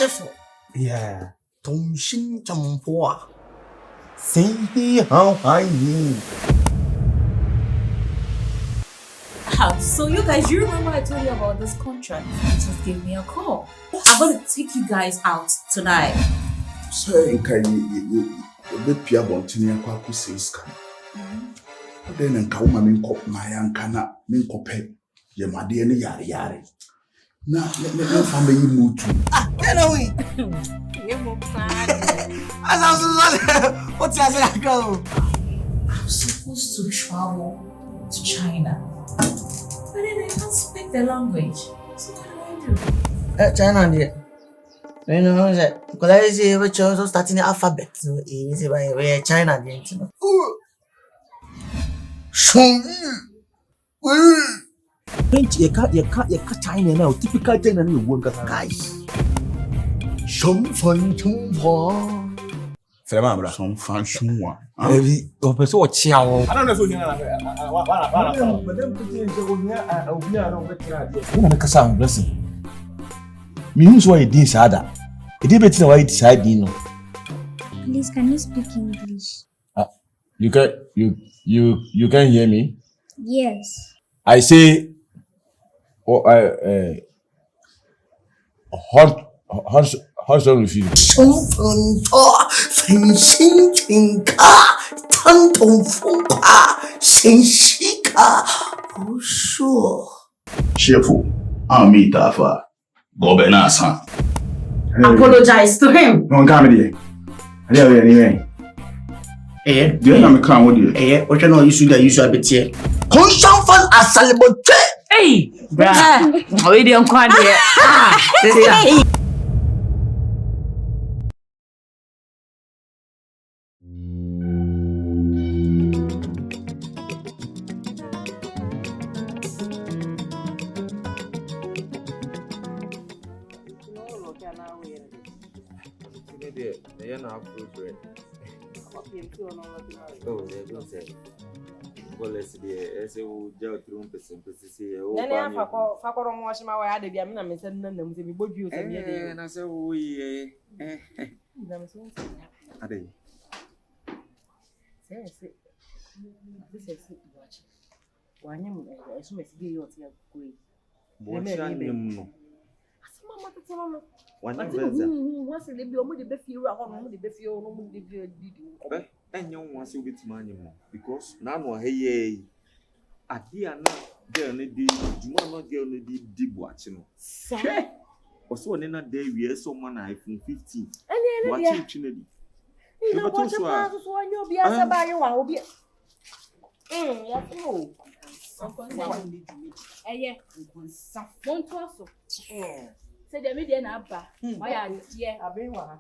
师傅 Yeah. 同心正波 Say how are you? So you guys, you remember I told you about this contract? You just gave me a call. I'm going to take you guys out tonight. Say, you be Pia Bontinia Quaku says, then and Kauma Minko, my Ankana, Minko Pet, your Madiani Yari Yari. Now, let me family move to. Get away! What's that go? I'm supposed to travel to China. But then I can't speak the language. So what do I do? China, dear. You know that? Because I see which also starting the alphabet. So, easy by China, dear. You can't China now. Typical China, you work as guys. Some fun to Some fashion one. Maybe or person or chow. I don't know if you know. Blessing. Me who's why it is harder. It is better why it's hard, you know. Please, can you speak English? You can hear me? Yes. I say how's wrong with you? 成分多，分心情卡，疼痛风怕，信息卡，不说。Cheerful, Amitafa, Gobenasa. Apologize to him. No comedy. I don't anyway. Eh? Do you know me come with you? Eh? What you know you should bit here. 同相分啊，三里不对。 Hey! Bruh. We don't quite here. Hey! Oh, they're going to say. Well, let's see. I say, oh, jail through person. Then I have a wash my way. I did. I'm not missing them. We both use them. And I say, oh, yeah. Are they? This is why I'm as soon as you are going. One of once they be only the few around the few did. And young ones will be money because none were hey. A dear girl, did you not girl did watching? Say, or so in a day we are someone iPhone 15. And watching Trinity. You know what you'll be as a buyer. Will be. Yeah, one torso. Say the median abba. Why are you here?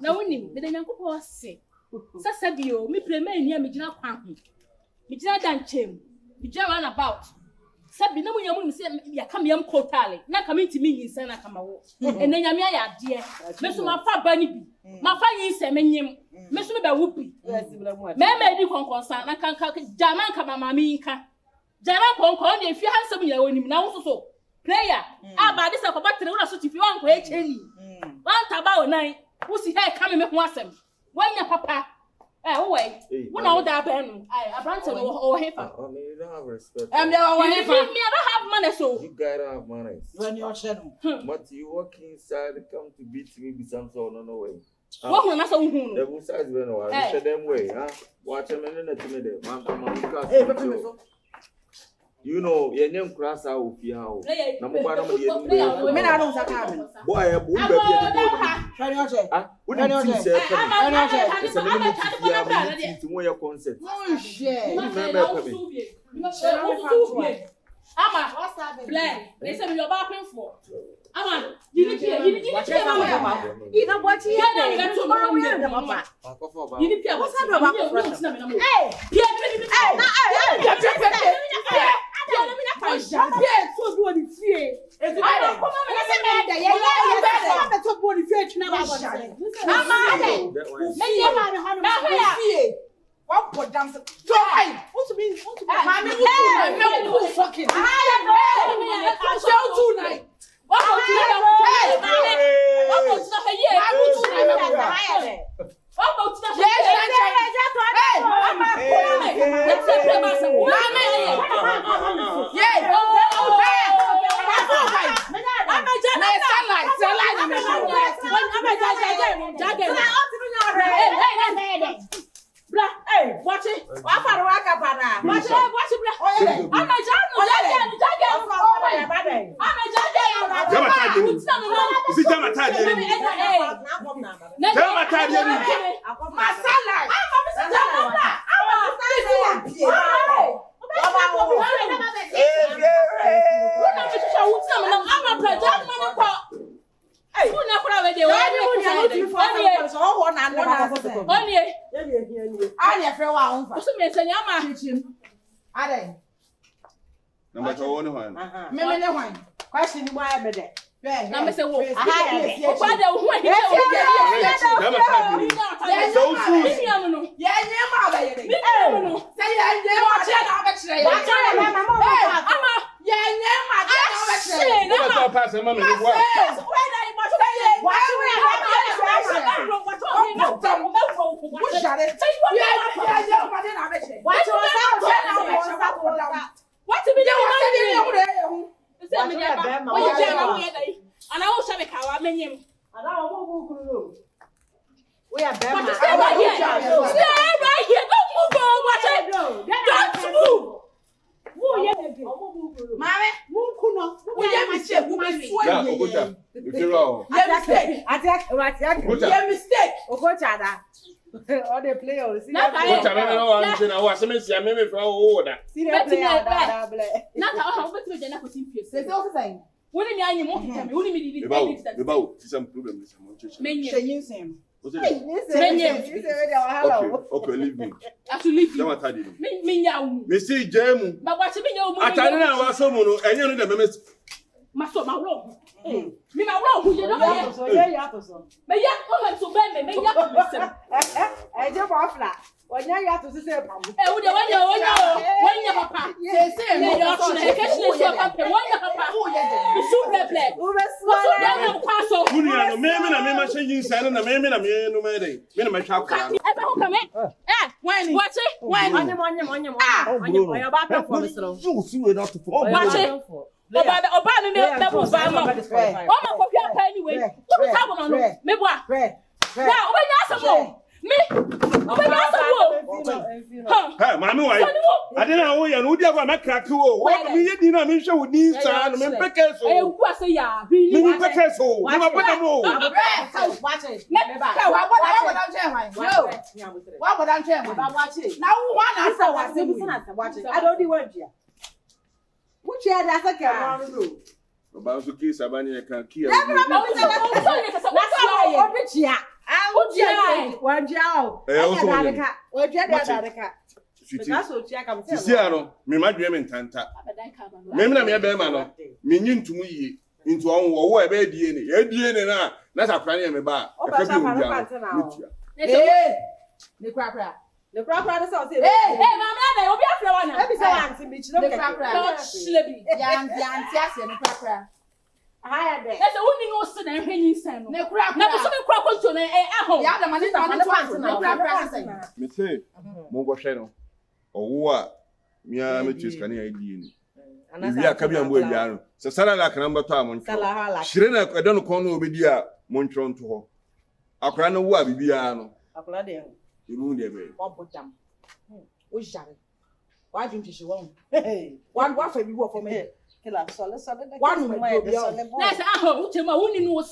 Now, when you didn't go say, Sasabio, me play me near me, Jina Quantum. Me Jina Dan Chim, me run about. Sabina, when you say you come young Cotali, not coming to me in Sana Camao. And then Yamia, dear, Messu my fat bunny, my fine is a menium, Messu by whoopee. Mamma, you can concern, I can't Jamanka, Mamma. Jana Concon, if you have some year when you now so. Player, but this is about the one if you want to hate any. One about 9, who's the hair coming with one? When your papa, wait, when all that Ben, I Branson or Heifer. You don't have respect. I'm never have money, so you gotta have money. When you're shadow. But you walk inside, come to beat me with some sort of no way. what when I saw who? The both sides went away. I said them way, huh? Watch a minute to me there. Hey, you know, your name cross out of your house. Number one, I don't say. boy, a boy, what your concept. Ama, what's that? Play. They said you're barking for. Ama, you need to you know what you have. You need to what's that? Hey, What put down the what to be fucking. I am tonight. Okay, leave me. Me see Jemu. But what you mean? I was so mono, and you know the memes. Master, my wrong. Me, my wrong, you know. So, yeah, but yeah, come to bed, me, I just off that. When you have to say, when you papa, say, you're actually a question is your papa, when you papa, you should play. Hey, Mammy, I didn't know you would ever make a cool. What we did not mention with these and men pickers. Oh, what's a yard? We pickers. What would I tell you about watching? Now, one answer was I don't do what you. Which had as a car do. About the case of any can kill. Sisiano, me my dream in Tanta. Memina me be man, me nin to me into on be DNA, that's a cranny me ba. The crapra. The crapra is also. Hey, Mamma, they will be a flower. Let me say, Auntie Mitch, look at crapra. Slibby, Yan, and crapra. Higher there. There's only no sin and penny sen. No crap. Never so crap to me. Yeah, the money on the crap. Me say, Mongo Shano. Or what? Me, I'm a choose can idea. We are coming with Yano. So, Sarah like number time. Shrena, I don't call no video. Montron to her. I can't know what we are. You know, they will. One put them. Which shall it? Why don't you want? Hey, one waffle you work for me. One way, that's a whole Timma wouldn't know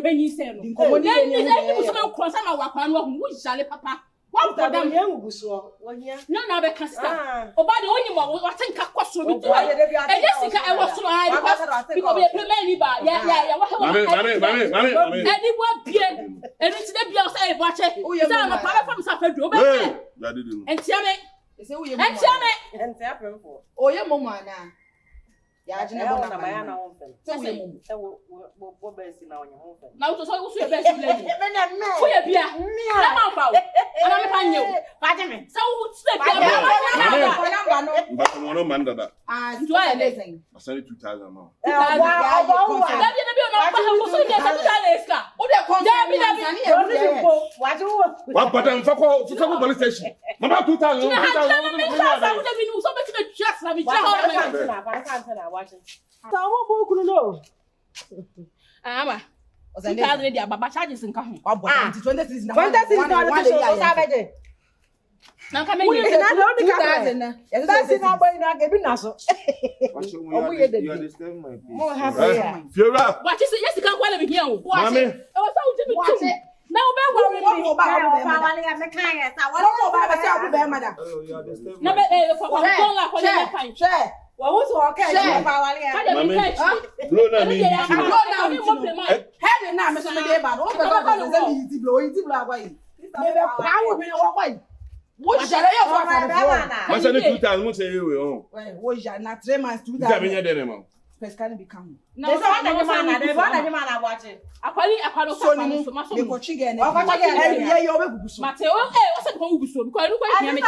when you said, no cross our one, which shall papa. What for them young Busso? 1 year? No, never can stand. Oh, by the way, what think I was so good. And Jessica, I was so high because we are many by. Yeah, what and it was bien. And it's the bill say, watch it. Oh, you're a father from Suffolk. And tell me, and tell me, and tell for. Oh, your mamma now. Yeah, I know my own. So what best in our home. Now to say, what's your best lady? We are here. And I'm you. Pardon me. So step Number no. But I'm no man that. Do I listen? I send it 2,000 now. What but I'm for police station. Mama 2,000. Charges in Kahun. 20 now come in. That's not going to get enough. You understand my piece. More happy. What is it? Yes, you can't call him here. Watch it. Watch it. Now, what shall I have? 2,000 say you. What shall not 3 months 2,000. First can become. No, there's one man watching. I so much. You go chicken. Yeah, you're Mateo. What's it called? Because look at me.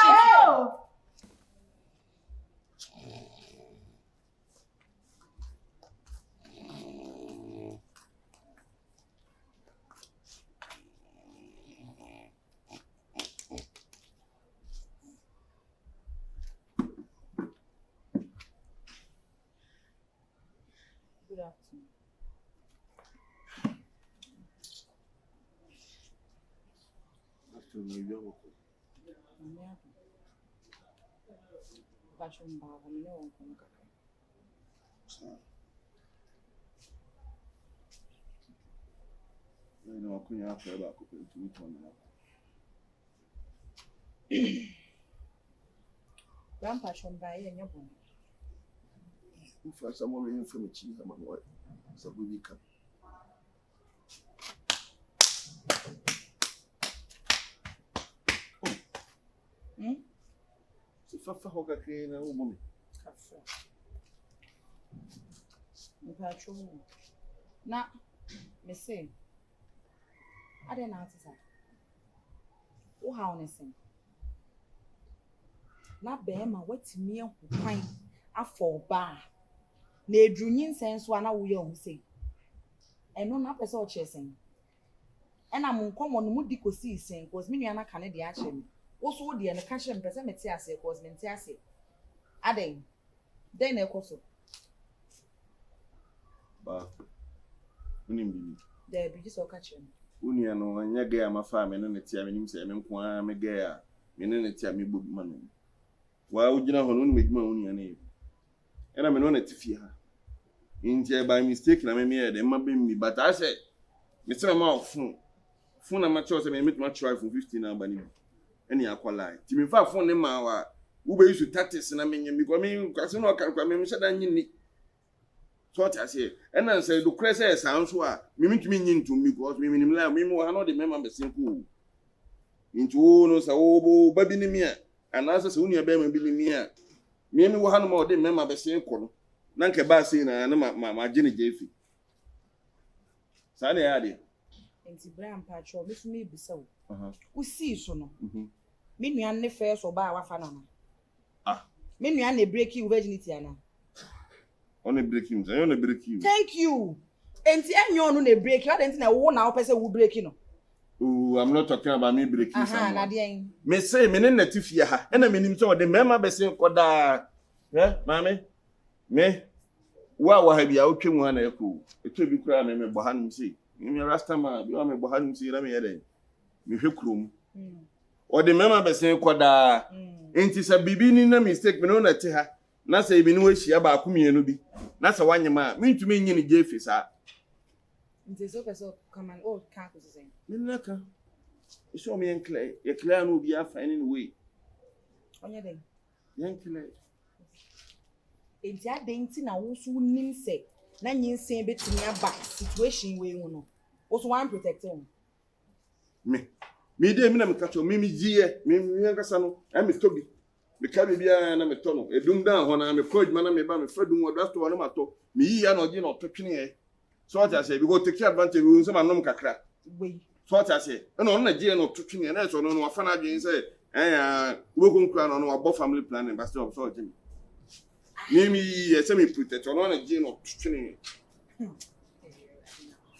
Grandpa should buy a new one. For someone from a cheese among what? So we come. Fafa hoka kena woman. Na me say I don't know how to say. Wo ha on say. Na be ma watimi ehukwan afọ ba. Na edrunyin senso ana wo ye hu say. Eno na pese o chesen. Ena mo nkomo no mu dikosi sen cause me nua na ka ne de a che me. Also, wo de na ka hye mpese meti ase cause menti ase. Aden. Den na ekoso. Ba. Uni mbibi. There be just o ka hye me. Uni ano anya ga ma fa me no neti a me nim se me nko a me ga a me no neti a me bobi ma no. Wa ugina ho no uni medwuma uni ana e. Ena me no neti fi ha. Inti by mistake na me me de ma be mi but I said me say ma phone na ma cho say me meet ma try for 15 na ba ni. Any akwala ti me fa phone ne ma wa wo be use tactics na me because me kwase no ka me me sheda nyini so what I say and then say do crese e san so a me ntumi nyin ntum because me nim la me wo ha no de me ma be simple ntu no sa wo bo ba bi ni me a anasa se unu e ba ma bi ni me a me wo ha no ma o de me ma be simple no na nke ba sei na ma gine jefi sa na ya de enti bram patro me fumi bisa wo wo si so no me nua ne first oba wa fa na na me nua na break you virginity ana on a break him say on a break you thank you enti enyo no na break you enti na wo na wo pese wo break no oh I'm not talking about me breaking someone na de me say me ne natifia ha na me nim say o de mema be se koda mame me wa ha bia otwemu ha na ekọ etwe bi kura me boha nim sei me rasta ma bi o me boha nim sei na me yede me hwekurom o de mema be se koda enti sa bibi ni na mistake me no na te ha na sa ibi ni wo hia ba akomienu bi na sa wanyema me ntumi nyine jefi sa nti so peso come and old can't say me naka iso me enkle ye clear no bi afa anyway onye den yenkle enti adenti na wo so nim se na nyinsen betumi aba situation we hu no wo so wan protect him me dey me na me kacho me giye me yankasa no am me tobi me ka bia na me to no edum dan ho na me coach na me ba me fadum wo dasto no mato me yi ya na ogi na ototwene e so what I say we go take advantage we so manom kakra we so what I say no na giye na ototwene na so no afa na dwen say We go crown on our family planning, but still so Jimmy. Name me semi protect on a gene of training.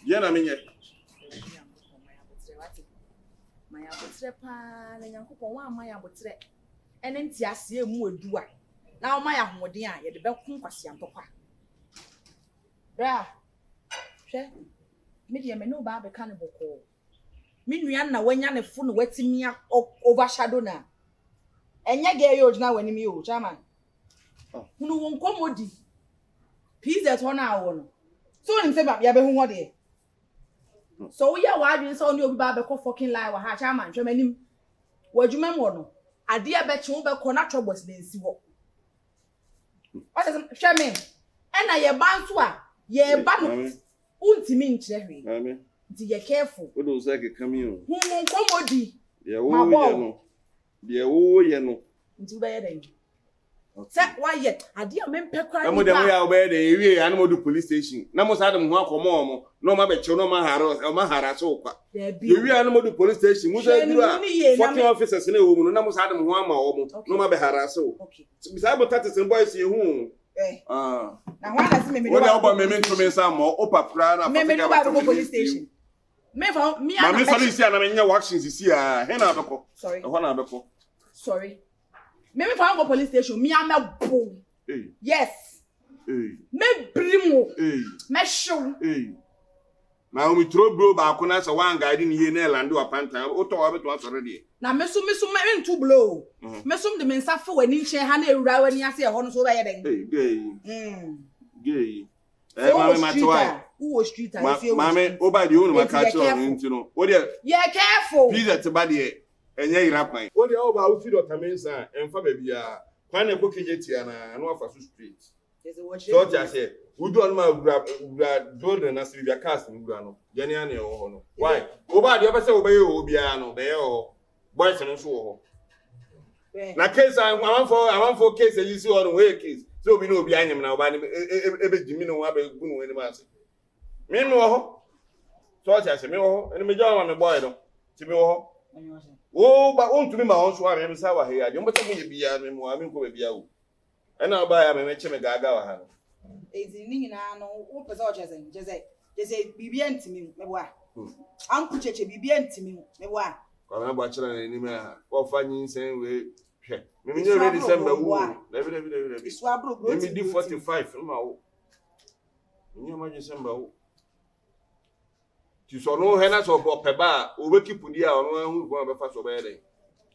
Yen, I mean, my abotre pa na nyankopon wa my abotre ene ntiase mu adua na my ahoden a ye de bekun kwase ampokwa bra hwe me de me no ba be kan boko me nua na wanya ne fu no watimi overshadow na enye ge ye ogina wani mi o chairman hunu won komodi pizza to na awo no so nim se ba ya be hu ho de so we are wadwin so oni obi ba be ko fucking lie wa ha chairman hwemanim wadwuma mo no ade e be che wo be ko na trobos na nsi wo what is hweme ena ye bantu a ye ba no untimi nkyere hwe amen di ye careful we do say ke come here hunu komodi ye wo ye no nti be ye den se why yet ade a mempe kwa ni ba ya obey the ewie ya no do police station na mo sa dem ho akomo mo no ma be che no ma hara so kwa ewie ya no do police station mo sa duru a fucking officers na wo mu na mo sa dem ho ama wo mo no ma be hara so okay bisa bo tatis boys ye hu na ho na se me do ba me to me sa mo opa pra na me do ba police station me fa me ma me sorry si na me nya actions si a he na abeko sorry ho na abeko sorry me fa go police station me amebo yes me brimo me show na o mi tro bro ba ko na se wan guide ni he na land wa panta o to wa beto asore de na me me ntu blow me sum de me nsa fo wani nche ha na ewura wani ase ho no so be ye den gay mama matwa who street I feel mama oba de onu maka cho nti no o de yeah careful please te ba de enye ira kwan o de oba o fi Dr. Mensa emfa ba bia kwan na Kyekyeku na no afa so street so just say we do on my golden na Sylvia cast ngura no je ne ana e ho no why oba de obese oba ye obia no be ye ho boys no so ho na case I for case you see on way case so we no obi anyem na oba ne ebe jimi no wa be gu no wani ma se me no ho so just say me ho ene me jawa me boy no ti me ho o ba on tumi ma on so ara me sa wa he ya je mbata mu ye bia me mo ami ko be bia wo ena ba ya me che me gaga wa ha no ezi ni nyina no wo pese o jeze bibia ntimi me bo a anku cheche bibia ntimi me bo a kwa me bo chira na ni me a wo fa nyin sen we hwe me nyo ready December wo na bi isu abro bro me di 45 ma wo nyo ma December wo ti so no he na so bo pe ba o be keep di a ono hu ko be fa so be den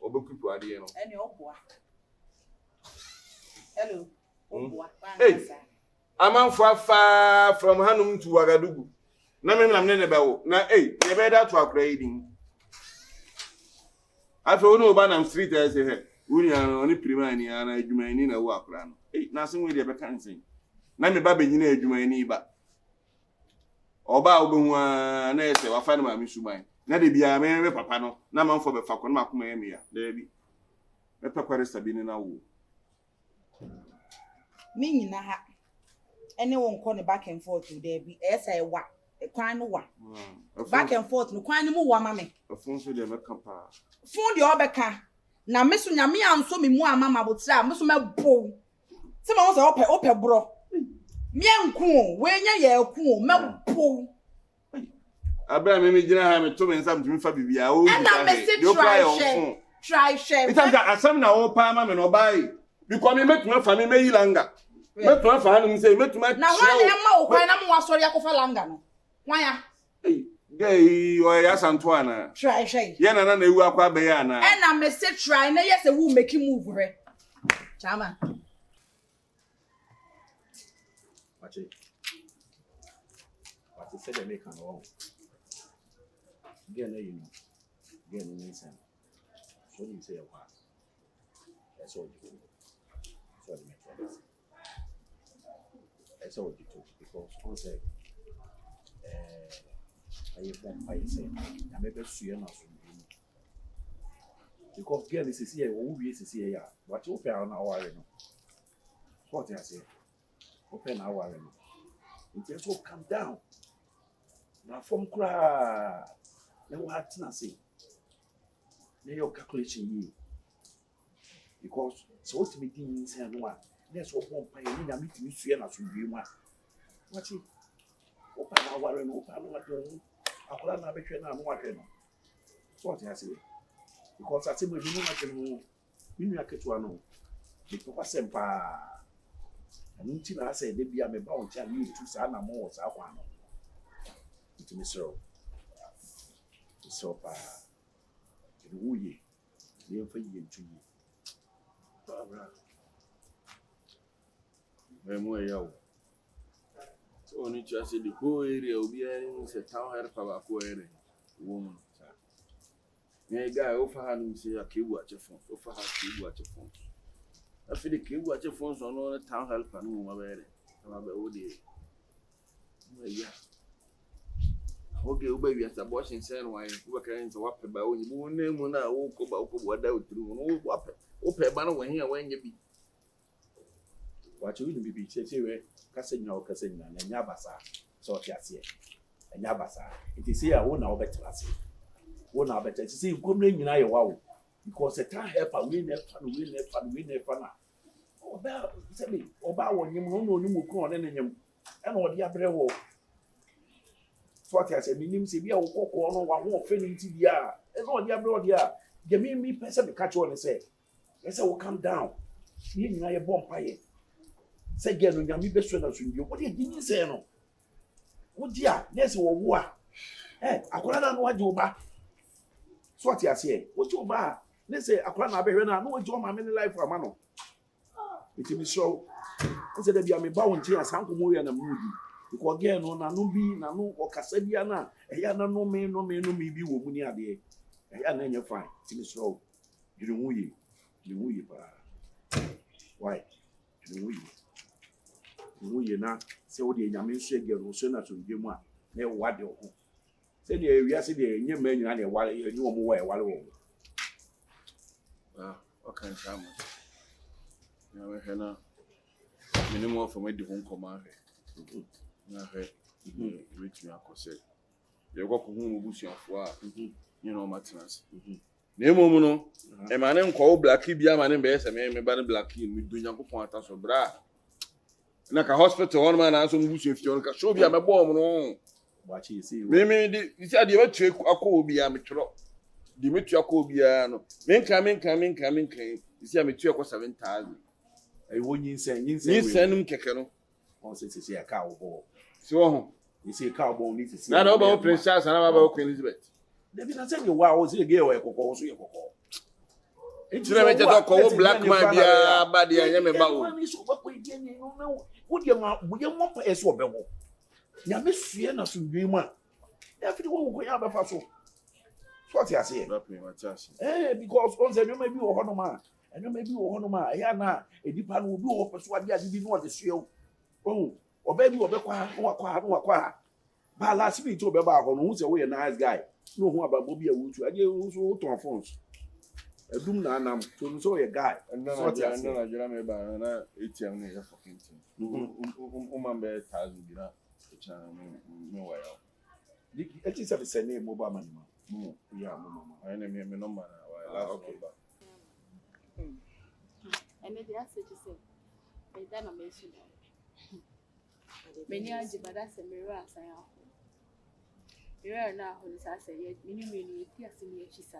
o be keep ade no eni oboa hello oboa aman fa from Hanum to Wagadugu na me ne be wo na e be da to akra yidin afa onu oba nam street e say he uni an oni prima ni ana adwuma ni na wo akra no na se we de be kan sen na me ba benyina adwuma ni ba oba obehu na ese wa fa na ma mi suban na de bia me papa no na man fo be fa ko na makoma emi ya da bi me pekware sabi ni na wo mi nyina ha ene won ko ne back and forth there bi esa e wa kwan no wa back and forth no kwan ni mu wa ma me afun so de me kan pa fun de obeka na meso nyame anso me mu amama botira meso me bo se ma won se ope bro me nku we nya ye ku me bo abra me gina ha me to me nsam tumi fa bibia o na me se try share it's asam na o pa ma me no bai because me metuma fa me yi langa metuma fa hanu se metuma na wa na ma o kwan na mo wasori akofa langa no wan ya gay o ya santoana try share ye na ewu akwa be ya na na me se try na yes we make move re chama Pache said they make an wrong. Get you know. Get in inside. So you say a part. That's all you do. That's what you make. That's all you do. Because one say I won't fight say I may be sure not because girl is here, who is here, but open an hour. What I say? Open hour. It just will come down. Now from cry. Now what I say? Now your calculation ye. because so what me din say no a let's go pon pa ni na me timi sua na so dwe mu a what you opa na ware no opa no what you akola na behwe na no ahwe no so what you say because ati me no na no me nua ketua no me to kwasem pa ani ti na say de bia me ba won cha ni tu sa na mo sa kwa no itimi so pa wuye ne fa yi ntuyi abra Memo yawo. So oni cha se the whole area obi ani se town help ba ko ere. Woman. Ne guy ofa ha no se akebu achefon. Ofa ha akebu achefon. Afi de kebu achefon so no town help no mo ba ere. Ba ba o de. Ya. Oge ugbe wi asa bo shin sen wan ugbe kan nso wape ba onyi bu ne mu na wo ko ba da otru no wo wape wo pe ba no wan hia wan nya bi wacho wi bibi che we kasenya o kasenya na nya basa so ti ase nya basa it is here wo na obetra ase wo na obetra it is gomre nyina ye wa wo because it can help we never na oba se me oba wo nyim no no nyim ko ne nyim e na odi abre wo so what I say minim se bia wo kokko no wa ho fe ni ti bia e so odi abre odi a ge mi pese be catch one say wo calm down ni nyina ye bom paye say ge no nyame be so na so ndio wo de dini say no wo dia na se wo wo a akola na no waje oba so what I say wo ti oba na say akola na abehwe na no waje o ma me life ama no it me so say da bia me ba won tie asanko mo ya na mudi because again no na no bi na no okasa bia na eya na no me bi wo mu ni ade eya na nya fine ti so you wuye pa why you wuye na se wo de nyame nso ege ro so na so ndwe mu a na e wade ho se de ewia se de nya ma nyina na e wale ni wo mu wa e wale wo okay chama na we hena minimum of me de ho nkoma he na he reach me akose ye go ko hu mu busuafo a you know maintenance na emom no e ma ne nkwo black bia ma ne be se me ba ne black mi do nyankopon ata so bra na ka hospital on ma na so mu busuafo on ka show bia me bom no wa chi see me di isi ade we tue akọ obi a me tworo di me tue akọ obi a no me nka isi a me tue akọ 7,000 e wo nyinsen num keke no on se ya ka wo si wo ho isi ka wo ni se na no ba o Prince Charles na ba o Queen Elizabeth Debi na say wa o se ge o e kokko so ye kokko Ntira me jeto ko wo black man bia ba de anya me ba o ni so ba ko ide ni no na wo de ma wo ye mo pa eso be wo nya me sue na so dwi mu a e fi wo ko ya ba fa so so ti ase ba pe ma chasi because on say no ma bi wo ho no ma ya na edipa no obi wo peso ade ade bi no o de sue o oba bi obekwa no wakwa ba last week to be ba ho no hu say we nice guy no hu ababo bi awutu ade so ton phones edum na anam to so ye guy so ti ase na jira me ba na ATM ne ya fucking thing man be 1,000 bira cha me wa ya eti se be send mobile money ma ya mama ai ne me number na wa last number and the answer to say me that no mention many aji bada se mirror asan ya ho mirror na ho ni sa se ye mini ti asemi echi sa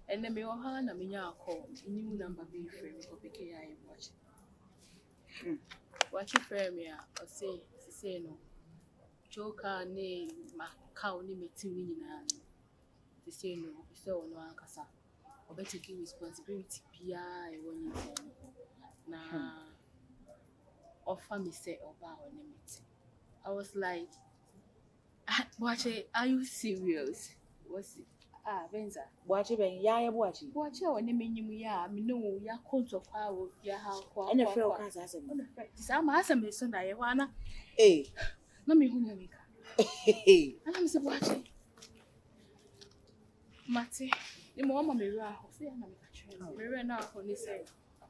ene me o ha na menya akọ inimu number be frame ko peke ya e watch frame ya o say no choka ne makao ni meti ni nyina the say no so no ankasa obetiki responsibility bia e wonyi na offer me say oba on meeting. I was like, Boakye, are you serious? What's it? Benza. Boakye ben ya Boakye. Boakye on the menu ya, me no ya konto kwa wo ya ha kwa. And a friend can say some. This am asem me so na ye wana. No me hu me ka. And I'm say Boakye. Mate, the mama me ra ho say na me ka try. Me ra na ho ni say.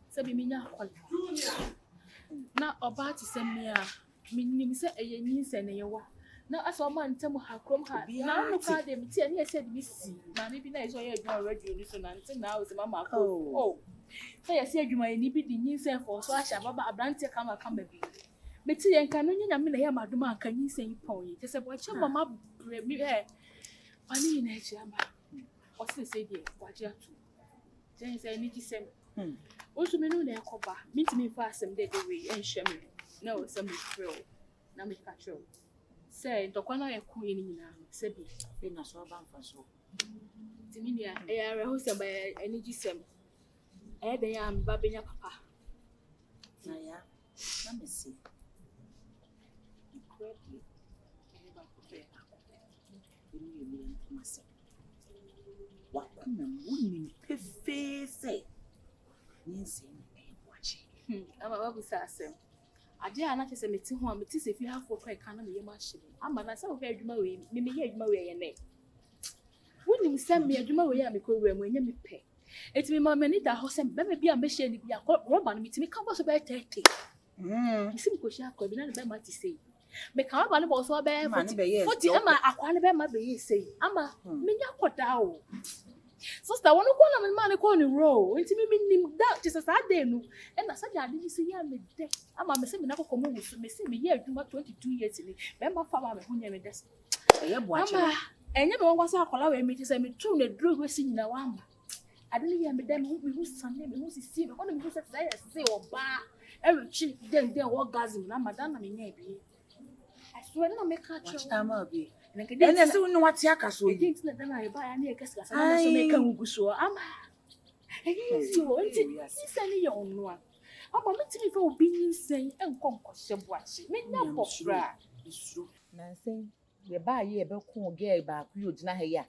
Say bi me nya kwala. Na oba ti se me a minim se eye nyinse ne ye wa Now, as a man, tell me how come her. Now, look at them. Tell me, I said, Missy, Mammy, be nice. You already listen until now. Is Mamma. Oh, I said you might need be the new self for so I shall have a branch come baby. But see, and can you mean I am a duma? Can you say pony? Just a watch your mamma. Funny in nature. What's the say, dear? What you have to? Then say, I need to say, also, me know their copper. Meet me fast some day away and share me. No, some thrill. Now me catch you. Say, the corner a queen now, Sebi, been a so bad for so. Timinia, I host by energy sem. They am babbing your papa. Naya, let me see. Incredibly, myself. What woman say? Yes, watching. I'm a baby sassy. I dare not say me to home, it is if you have for quite kind of your machine. I'm a nice of very way, maybe hear my way and neck. Wouldn't you send me a dream away and because when you pay? It's me, mamma, need a horse and baby a machine if you are called Robin, me to make up about 30. You seem to share could be not about to say. Make our one about so bad, 40 Emma, I can't bear my baby say, Amma, me not down. So, I want to call him man upon the road. It's me meaning that just as I didn't know. And I said, I didn't see him. I'm a missing never come with me. See me here, do about 22 years in it. Remember, Father, who never does. And never was our color, me to say me true, the drug was in the one. I didn't hear me them who Sunday, who see the one who says, say, or bar, every chick, then there orgasm. I'm a done, I mean, I swear, I make a catch. And I don't know what's Yaka so. I think that I buy any cascas. I make a so. I'm a young one. I'm a little for being saying and concoct watching. Make no Prah. It's true. Nancy, you buy ye about cool gay back, you deny ya.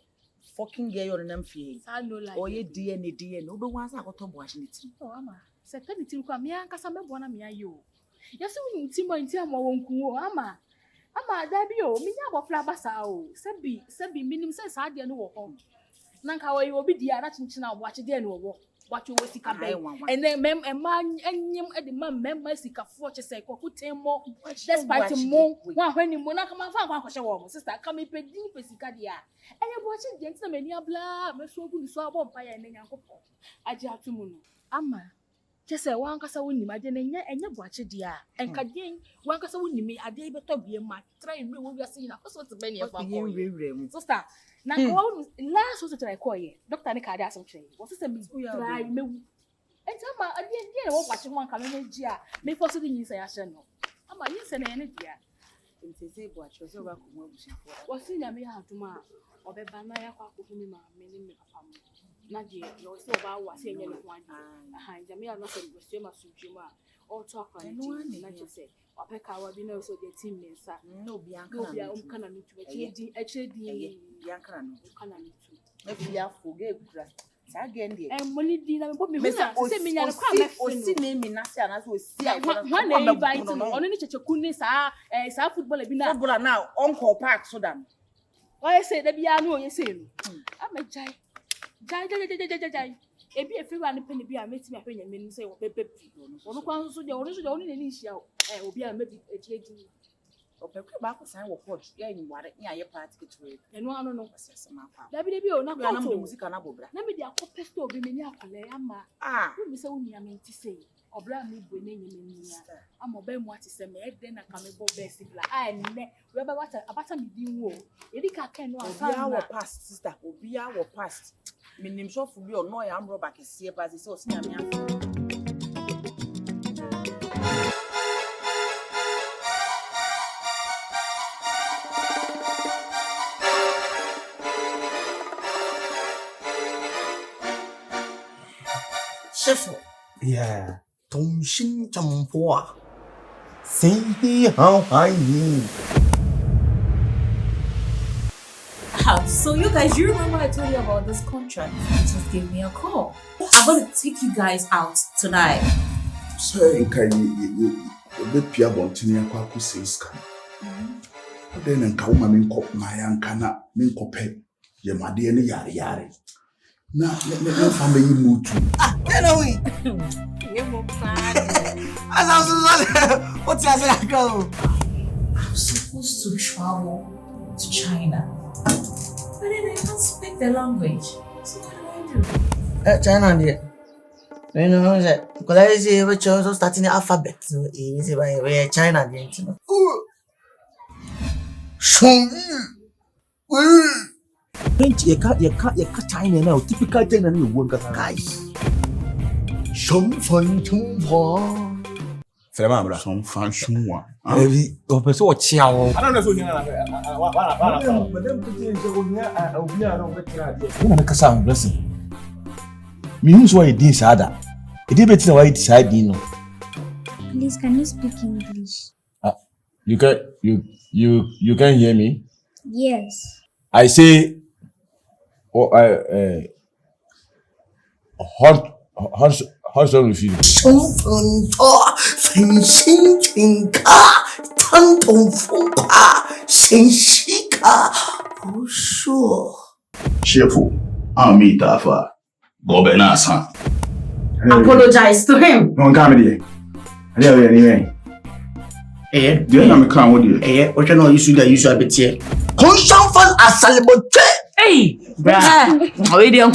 Fucking gay or an amphibian. I know, like, or ye DNA, no one's out of watching it. Oh, Amma, said anything come here, Cassandra, one of me, you. Yes, we need Timon and Tiamo won't go, Amma. Ama dabio me nya bofra basa o sebi minim sense ade no wo ho nanka wo obi dia na chinchina wo ache de no wo wacho wo sika be ene mem ema anyim ede mem sika fo che se kokutem mo despite mo wa hwani mo na kama fa kwa kwahye wo mo sister kama pedi pe sika dia enye bo che de ntina mani abla me so ogu ni so abo mpa ya ne nyankopon age atumu no ama Chese wankasa woni made ne nya enye boache dia enkadien wankasa woni me ade beto bie ma try me wo wiase na so to be ne fa ko sister na ko last so try ko ye doctor ne ka ade asem try wo sister me try me entama ade die wo boache wanka me gia me for so yin say ya hye no ama yin se na ye ne dia ntese boache so ba ko mo abusia fo wo si nya me ha tuma obeba na ya kwa ko mi ma me ne me papa mo na je no so ba wa se nya ne ho ade aha jame ya no so gbese ma sunjuma o to akwa ni na je se opeka wa bi na so de team mensa no bi anka na mitu echedi bi anka na no kana mitu na bi ya fo ge kura sa gen de money di na me bo me hu na se me nya kwa me o si na mi na se ana so si ai wa na invite no ono ni checheku ni sa football bi na football na onko park so dan why say da bi ya no ye say no amejai jai ebi efewa ne pene bi a metimi apenya menu say wo pepe ono kwan so de ono ne ni hia obi a mebi ejedi opekwe ba ko san wo port ya nyiware nya ye party ketwe eno ano no asesema kwa da bi o na ko na music na bobra na me de akopesto obi meni akole ama wo mi se wo ni amenti say obra mi bu ne nyemeni ya ama ba mu ati se me e de na ka me bo best bla ne we ba wata abata mi din wo ye di ka ken no afa obi a wo past sister obi a wo past minim shofu bi ono ya amro ba kese ba se o sinya me afa师傅，同心正波，心好欢迎。 So you guys, you remember I told you about this contract? Just give me a call. I'm going to take you guys out tonight. Say, Kyekyeku, the Pia Bontini Kwaku says, then and Kauma Minkop, my Ankana, Minkope, Yamadi and Yari. Now, let me family move to. Get away! What's that? Go. I'm supposed supposed to travel to China. But then I can't speak the language. So what do I do? China, dear. You know that because I say we're also starting the alphabet. So we say we're China, dear. You can't China now. Typical China you work as guys. Some fun to Frema bra. Some fashion one. Every person watch out. I don't know if you know. Madam Kitty is a kasa blessing. Me who's why it is harder. It is better why it is hard, you know. Please, can you speak English? You can hear me? Yes. I say how strong with you? Cheerful. I'll meet Alpha. Go Benasa. Apologize to him. No comedy. I don't anyway. Eh? Do you know me come with you? Eh? What you know you should bit here. Constant fun as celebrate. Hey! Bruh! How are you doing?